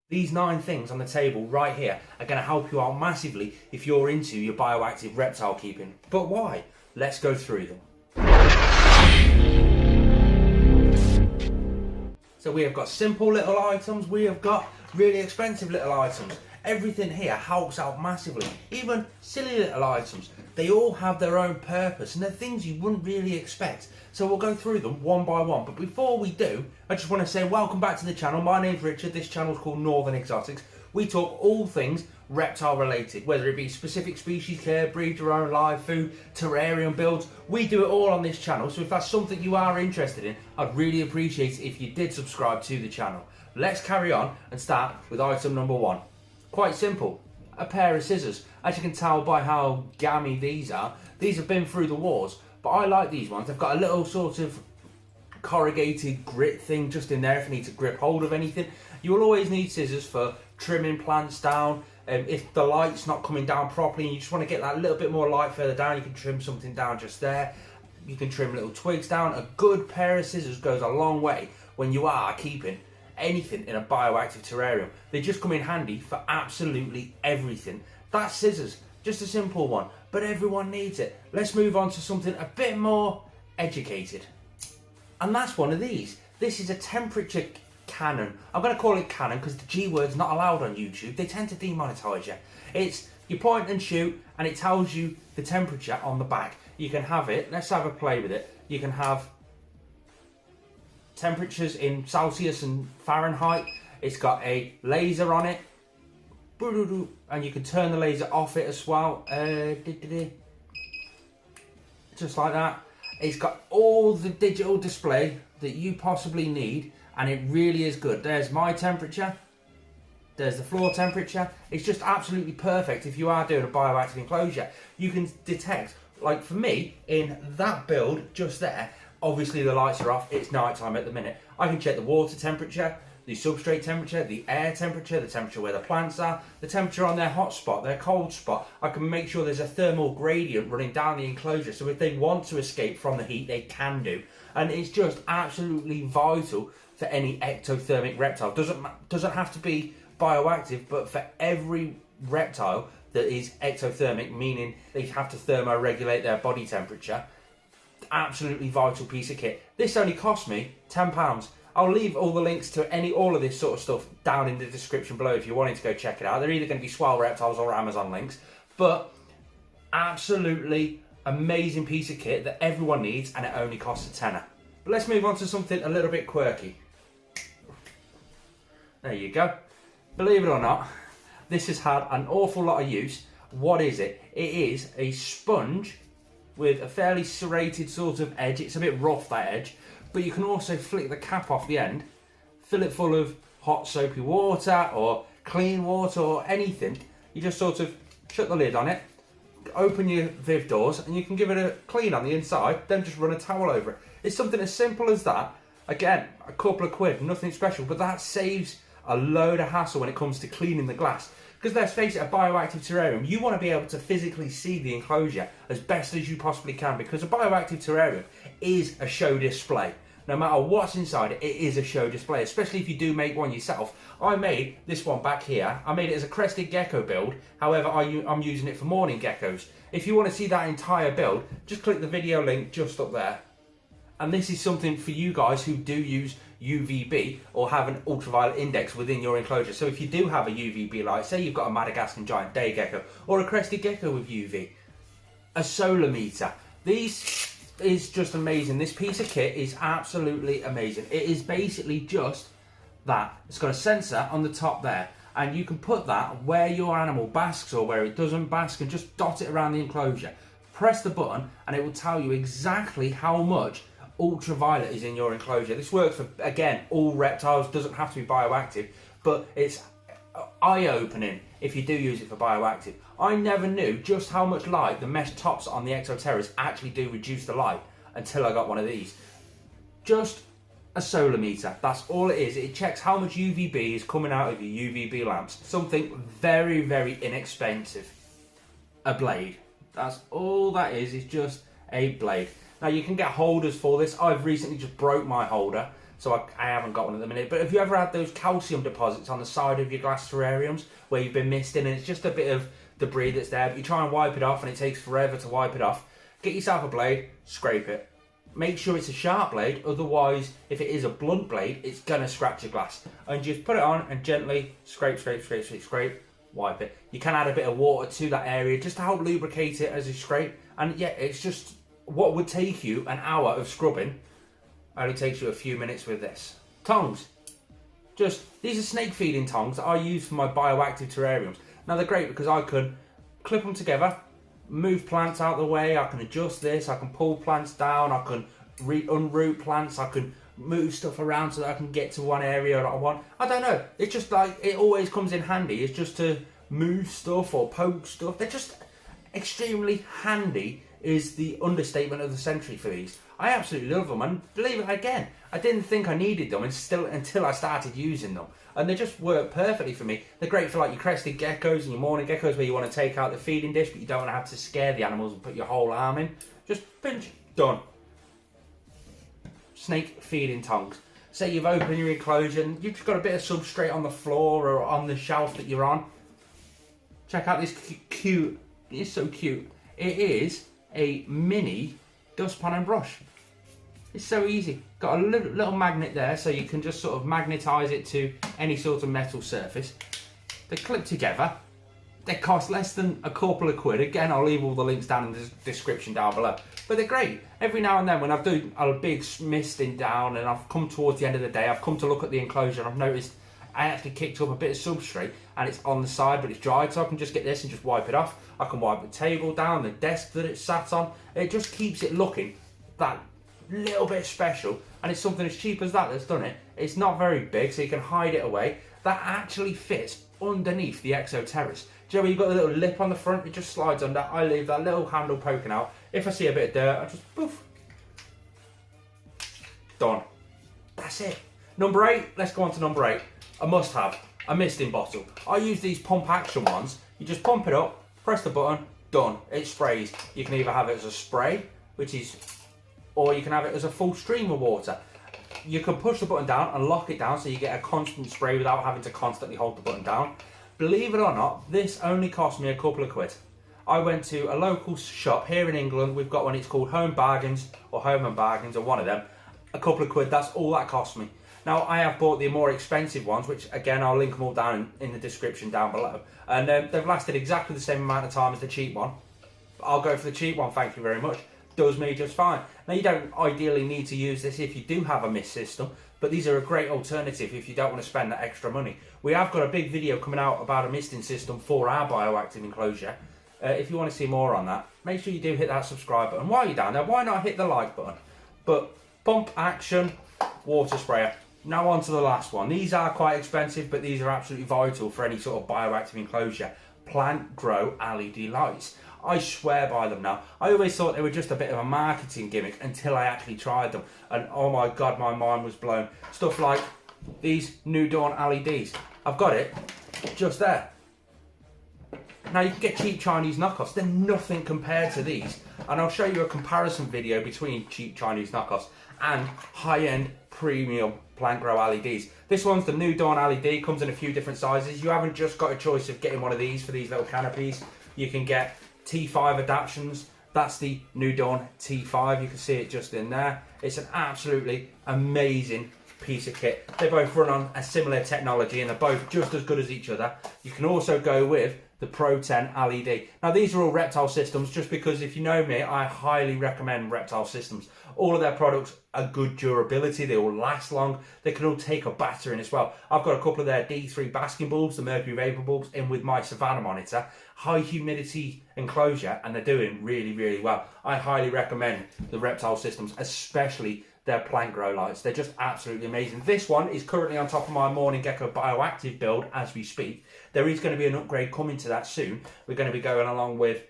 These 9 things on the table right here are going to help you out massively if you're into your bioactive reptile keeping. But why? Let's go through them. So we have got simple little items, we have got really expensive little items. Everything here helps out massively. Even silly little items. They all have their own purpose and they're things you wouldn't really expect. So we'll go through them one by one. But before we do, I just want to say welcome back to the channel. My name's Richard. This channel is called Northern Exotics. We talk all things reptile related, whether it be specific species care, breed your own live food, terrarium builds. We do it all on this channel. So if that's something you are interested in, I'd really appreciate it if you did subscribe to the channel. Let's carry on and start with item number 1. Quite simple, a pair of scissors. As you can tell by how gammy these have been through the wars, but I like these ones. They've got a little sort of corrugated grit thing just in there if you need to grip hold of anything. You will always need scissors for trimming plants down. If the light's not coming down properly and you just want to get that little bit more light further down, you can trim something down just there. You can trim little twigs down. A good pair of scissors goes a long way when you are keeping anything in a bioactive terrarium. They just come in handy for absolutely everything. That's scissors, just a simple one, but everyone needs it. Let's move on to something a bit more educated. And that's one of these. This is a temperature cannon. I'm going to call it cannon because the G word's not allowed on YouTube. They tend to demonetize you. It's you point and shoot and it tells you the temperature on the back. You can have it, let's have a play with it. You can have temperatures in Celsius and Fahrenheit. It's got a laser on it, and you can turn the laser off it as well, just like that. It's got all the digital display that you possibly need, and it really is good. There's my temperature, there's the floor temperature. It's just absolutely perfect if you are doing a bioactive enclosure. You can detect, like for me, in that build just there, obviously the lights are off, it's night time at the minute. I can check the water temperature, the substrate temperature, the air temperature, the temperature where the plants are, the temperature on their hot spot, their cold spot. I can make sure there's a thermal gradient running down the enclosure, so if they want to escape from the heat, they can do. And it's just absolutely vital for any ectothermic reptile. Doesn't have to be bioactive, but for every reptile that is ectothermic, meaning they have to thermoregulate their body temperature, absolutely vital piece of kit. This only cost me £10. I'll leave all the links to all of this sort of stuff down in the description below if you're wanting to go check it out. They're either going to be Swell Reptiles or Amazon links, but absolutely amazing piece of kit that everyone needs, and it only costs a tenner. But let's move on to something a little bit quirky. There you go. Believe it or not, this has had an awful lot of use. What is it? It is a sponge with a fairly serrated sort of edge. It's a bit rough, that edge, but you can also flick the cap off the end, fill it full of hot soapy water or clean water or anything. You just sort of shut the lid on it, open your Viv doors, and you can give it a clean on the inside, then just run a towel over it. It's something as simple as that. Again, a couple of quid, nothing special, but that saves a load of hassle when it comes to cleaning the glass. Because let's face it, a bioactive terrarium, you want to be able to physically see the enclosure as best as you possibly can, because a bioactive terrarium is a show display. No matter what's inside it, it is a show display, especially if you do make one yourself. I made this one back here. I made it as a crested gecko build. However, I'm using it for morning geckos. If you want to see that entire build, just click the video link just up there. And this is something for you guys who do use UVB or have an ultraviolet index within your enclosure. So if you do have a UVB light, say you've got a Madagascan giant day gecko or a crested gecko with UV, a solar meter. These is just amazing. This piece of kit is absolutely amazing. It is basically just that. It's got a sensor on the top there, and you can put that where your animal basks or where it doesn't bask and just dot it around the enclosure. Press the button and it will tell you exactly how much ultraviolet is in your enclosure. This works for, again, all reptiles. Doesn't have to be bioactive, but it's eye-opening if you do use it for bioactive. I never knew just how much light the mesh tops on the Ectoterras actually do reduce the light until I got one of these. Just a solar meter, that's all it is. It checks how much UVB is coming out of your UVB lamps. Something very, very inexpensive. A blade. That's all that is just a blade. Now you can get holders for this. I've recently just broke my holder, so I haven't got one at the minute. But have you ever had those calcium deposits on the side of your glass terrariums where you've been misting and it's just a bit of debris that's there, but you try and wipe it off and it takes forever to wipe it off? Get yourself a blade, scrape it. Make sure it's a sharp blade, otherwise if it is a blunt blade, it's gonna scratch your glass. And just put it on and gently scrape, wipe it. You can add a bit of water to that area just to help lubricate it as you scrape. And yeah, it's just what would take you an hour of scrubbing only takes you a few minutes with this. Tongs. These are snake feeding tongs that I use for my bioactive terrariums. Now they're great because I can clip them together, move plants out of the way, I can adjust this, I can pull plants down, I can unroot plants, I can move stuff around so that I can get to one area that I want. I don't know, it's just like, it always comes in handy. It's just to move stuff or poke stuff. They're just extremely handy is the understatement of the century for these. I absolutely love them, and believe it again, I didn't think I needed them until I started using them. And they just work perfectly for me. They're great for like your crested geckos and your morning geckos where you want to take out the feeding dish but you don't want to have to scare the animals and put your whole arm in. Just pinch, done. Snake feeding tongs. Say you've opened your enclosure and you've just got a bit of substrate on the floor or on the shelf that you're on. Check out this cute, it's so cute. It is a mini dustpan and brush. It's so easy. Got a little magnet there so you can just sort of magnetise it to any sort of metal surface. They clip together. They cost less than a couple of quid. Again, I'll leave all the links down in the description down below. But they're great. Every now and then when I've done a big misting down and I've come towards the end of the day, I've come to look at the enclosure and I've noticed I actually kicked up a bit of substrate and it's on the side but it's dried, so I can just get this and just wipe it off. I can wipe the table down, the desk that it's sat on. It just keeps it looking that little bit special, and it's something as cheap as that that's done it. It's not very big, so you can hide it away. That actually fits underneath the Exo Terrace. Do you know where you've got the little lip on the front? It just slides under. I leave that little handle poking out. If I see a bit of dirt, I just poof. Done. That's it. Number 8, let's go on to number 8. A must have, a misting bottle. I use these pump action ones. You just pump it up, press the button, done. It sprays. You can either have it as a spray, or you can have it as a full stream of water. You can push the button down and lock it down so you get a constant spray without having to constantly hold the button down. Believe it or not, this only cost me a couple of quid. I went to a local shop here in England. We've got one, it's called Home Bargains or Home and Bargains or one of them. A couple of quid, that's all that cost me. Now I have bought the more expensive ones, which again I'll link them all down in the description down below. And they've lasted exactly the same amount of time as the cheap one. I'll go for the cheap one, thank you very much. Does me just fine. Now you don't ideally need to use this if you do have a mist system, but these are a great alternative if you don't want to spend that extra money. We have got a big video coming out about a misting system for our bioactive enclosure. If you want to see more on that, make sure you do hit that subscribe button. While you're down there, why not hit the like button? But pump action water sprayer. Now on to the last one. These are quite expensive, but these are absolutely vital for any sort of bioactive enclosure. Plant Grow LED lights. I swear by them now. I always thought they were just a bit of a marketing gimmick until I actually tried them. And oh my God, my mind was blown. Stuff like these New Dawn LEDs. I've got it just there. Now you can get cheap Chinese knockoffs. They're nothing compared to these. And I'll show you a comparison video between cheap Chinese knockoffs and high-end premium Plant Grow LEDs. This one's the New Dawn LED, comes in a few different sizes. You haven't just got a choice of getting one of these for these little canopies. You can get T5 adaptions. That's the New Dawn T5. You can see it just in there. It's an absolutely amazing piece of kit. They both run on a similar technology and they're both just as good as each other. You can also go with the Pro 10 LED. Now these are all Reptile systems, just because if you know me, I highly recommend Reptile systems. All of their products are good durability, they all last long, they can all take a battering as well. I've got a couple of their D3 basking bulbs, the mercury vapor bulbs, in with my Savannah monitor, high humidity enclosure, and they're doing really, really well. I highly recommend the Reptile systems, especially their Plant Grow lights. They're just absolutely amazing. This one is currently on top of my Morning Gecko Bioactive build as we speak. There is going to be an upgrade coming to that soon. We're going to be going along with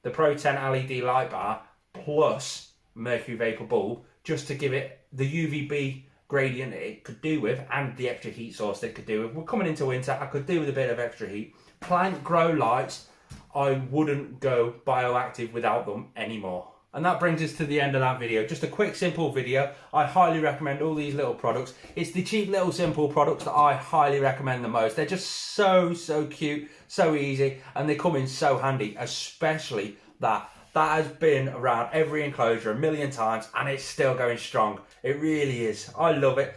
the Pro 10 LED light bar plus mercury vapor bulb, just to give it the UVB gradient it could do with and the extra heat source that it could do with. We're coming into winter, I could do with a bit of extra heat. Plant Grow lights, I wouldn't go bioactive without them anymore. And that brings us to the end of that video. Just a quick, simple video. I highly recommend all these little products. It's the cheap, little, simple products that I highly recommend the most. They're just so cute, so easy, and they come in so handy, especially that has been around every enclosure a million times, and it's still going strong. It really is. I love it.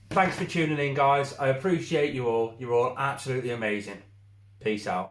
Thanks for tuning in, guys. I appreciate you all. You're all absolutely amazing. Peace out.